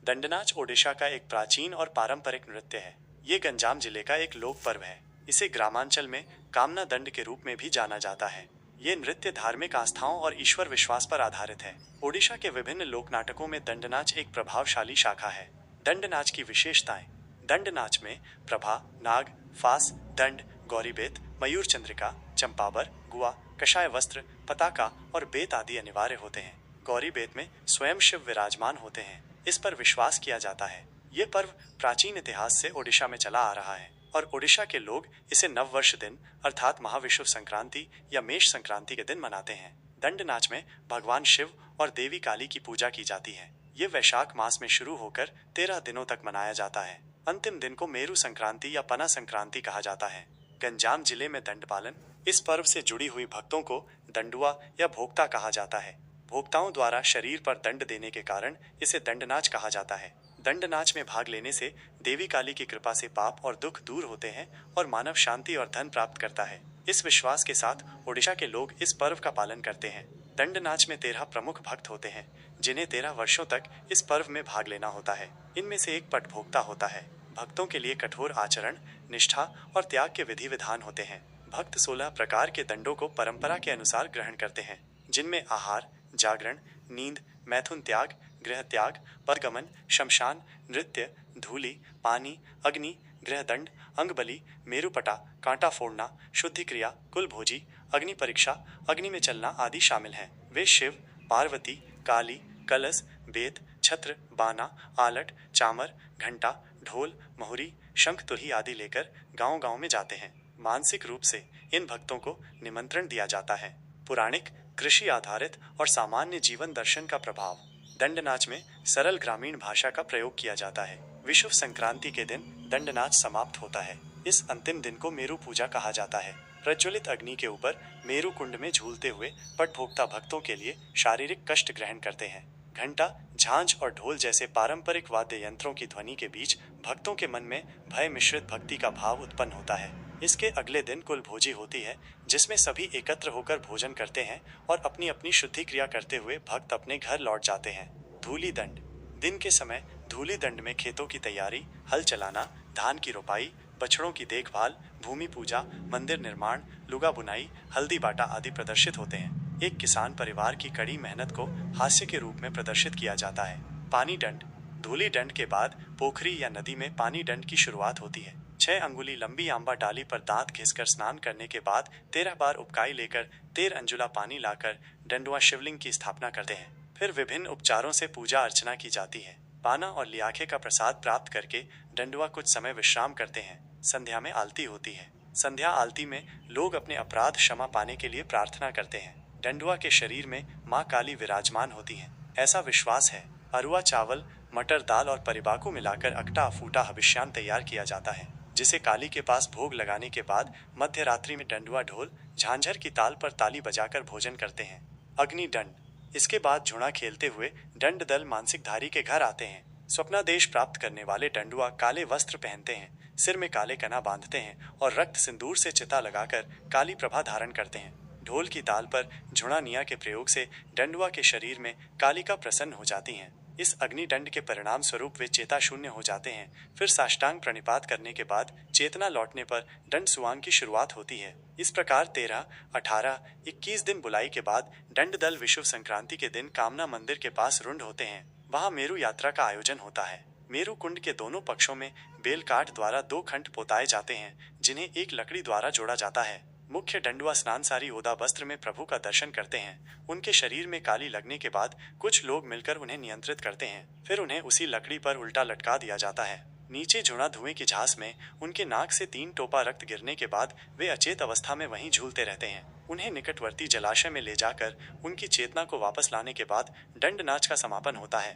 दंडनाच ओडिशा का एक प्राचीन और पारंपरिक नृत्य है। ये गंजाम जिले का एक लोक पर्व है। इसे ग्रामांचल में कामना दंड के रूप में भी जाना जाता है। ये नृत्य धार्मिक आस्थाओं और ईश्वर विश्वास पर आधारित है। ओडिशा के विभिन्न लोक नाटकों में दंडनाच एक प्रभावशाली शाखा है। दंडनाच की विशेषताएं। दंडनाच में प्रभा, नाग, फास, दंड, गौरीबेत, मयूर चंद्रिका, चंपावर, गुआ, कषाय वस्त्र, पताका और बेत आदि अनिवार्य होते हैं। गौरीबेत में स्वयं शिव विराजमान होते हैं। इस पर विश्वास किया जाता है। ये पर्व प्राचीन इतिहास से ओडिशा में चला आ रहा है और ओडिशा के लोग इसे नववर्ष दिन अर्थात महाविषुव संक्रांति या मेष संक्रांति के दिन मनाते हैं। दंड नाच में भगवान शिव और देवी काली की पूजा की जाती है। ये वैशाख मास में शुरू होकर 13 दिनों तक मनाया जाता है। अंतिम दिन को मेरू संक्रांति या पना संक्रांति कहा जाता है। गंजाम जिले में दंड पालन। इस पर्व से जुड़ी हुई भक्तों को दंडुआ या भोक्ता कहा जाता है। भोक्ताओं द्वारा शरीर पर दंड देने के कारण इसे दंडनाच कहा जाता है। दंडनाच में भाग लेने से देवी काली की कृपा से पाप और दुख दूर होते हैं और मानव शांति और धन प्राप्त करता है। इस विश्वास के साथ ओडिशा के लोग इस पर्व का पालन करते हैं। दंडनाच में 13 प्रमुख भक्त होते हैं जिन्हें 13 वर्षों तक इस पर्व में भाग लेना होता है। इनमें से एक पट भोक्ता होता है। भक्तों के लिए कठोर आचरण, निष्ठा और त्याग के विधि विधान होते हैं। भक्त 16 प्रकार के दंडों को परंपरा के अनुसार ग्रहण करते हैं, जिनमें आहार, जागरण, नींद, मैथुन त्याग, गृह त्याग, परगमन, शमशान, नृत्य, धूलि, पानी, अग्नि, गृहदंड, अंगबली, मेरुपटा, कांटा फोड़ना, शुद्धि क्रिया, कुलभोजी, अग्नि परीक्षा, अग्नि में चलना आदि शामिल हैं। वे शिव, पार्वती, काली, कलश, बेत, छत्र, बाना, आलट, चामर, घंटा, ढोल, मोहरी, शंख तुरही आदि लेकर गांव-गांव में जाते हैं। मानसिक रूप से इन भक्तों को निमंत्रण दिया जाता है। पुराणिक, कृषि आधारित और सामान्य जीवन दर्शन का प्रभाव। दंडनाच में सरल ग्रामीण भाषा का प्रयोग किया जाता है। विषुव संक्रांति के दिन दंडनाच समाप्त होता है। इस अंतिम दिन को मेरू पूजा कहा जाता है। प्रज्वलित अग्नि के ऊपर मेरू कुंड में झूलते हुए पटभोक्ता भक्तों के लिए शारीरिक कष्ट ग्रहण करते हैं। घंटा, झांझ और ढोल जैसे पारंपरिक वाद्य यंत्रों की ध्वनि के बीच भक्तों के मन में भय मिश्रित भक्ति का भाव उत्पन्न होता है। इसके अगले दिन कुलभोजी होती है, जिसमें सभी एकत्र होकर भोजन करते हैं और अपनी अपनी शुद्धि क्रिया करते हुए भक्त अपने घर लौट जाते हैं। धूली दंड। दिन के समय धूली दंड में खेतों की तैयारी, हल चलाना, धान की रोपाई, बछड़ों की देखभाल, भूमि पूजा, मंदिर निर्माण, लुगा बुनाई, हल्दी बाटा आदि प्रदर्शित होते हैं। एक किसान परिवार की कड़ी मेहनत को हास्य के रूप में प्रदर्शित किया जाता है। पानी दंड। धूली दंड के बाद पोखरी या नदी में पानी दंड की शुरुआत होती है। 6 अंगुली लंबी आंबा डाली पर दांत घिसकर स्नान करने के बाद 13 बार उबकाई लेकर 13 अंजुला पानी लाकर डंडुआ शिवलिंग की स्थापना करते हैं। फिर विभिन्न उपचारों से पूजा अर्चना की जाती है। पाना और लियाखे का प्रसाद प्राप्त करके डंडुआ कुछ समय विश्राम करते हैं। संध्या में आलती होती है। संध्या आलती में लोग अपने अपराध क्षमा पाने के लिए प्रार्थना करते हैं। डंडुआ के शरीर में माँ काली विराजमान होती हैं। ऐसा विश्वास है। अरुआ चावल, मटर दाल और परिबाकू मिलाकर अकटा अफूटा हविष्यान तैयार किया जाता है, जिसे काली के पास भोग लगाने के बाद मध्य रात्रि में डंडुआ ढोल, झांझर की ताल पर ताली बजाकर भोजन करते हैं। अग्नि दंड। इसके बाद झुणा खेलते हुए दंड दल मानसिकधारी के घर आते हैं। स्वप्नादेश प्राप्त करने वाले डंडुआ काले वस्त्र पहनते हैं, सिर में काले कना बांधते हैं और रक्त सिंदूर से चिता लगाकर काली प्रभा धारण करते हैं। ढोल की ताल पर झुणा निया के प्रयोग से डंडुआ के शरीर में कालिका प्रसन्न हो जाती हैं। इस अग्निदंड के परिणाम स्वरूप वे चेता शून्य हो जाते हैं। फिर साष्टांग प्रणिपात करने के बाद चेतना लौटने पर दंड सुआंग की शुरुआत होती है। इस प्रकार 13, 18, 21 दिन बुलाई के बाद दंड दल विषुव संक्रांति के दिन कामना मंदिर के पास रुंड होते हैं। वहां मेरू यात्रा का आयोजन होता है। मेरू कुंड के दोनों पक्षों में बेल काठ द्वारा 2 खंड पोताए जाते हैं, जिन्हें एक लकड़ी द्वारा जोड़ा जाता है। मुख्य डंडुआ स्नानसारी ओदा वस्त्र में प्रभु का दर्शन करते हैं। उनके शरीर में काली लगने के बाद कुछ लोग मिलकर उन्हें नियंत्रित करते हैं। फिर उन्हें उसी लकड़ी पर उल्टा लटका दिया जाता है। नीचे झुणा धुएं की झांस में उनके नाक से 3 टोपा रक्त गिरने के बाद वे अचेत अवस्था में वहीं झूलते रहते हैं। उन्हें निकटवर्ती जलाशय में ले जाकर उनकी चेतना को वापस लाने के बाद दंड नाच का समापन होता है।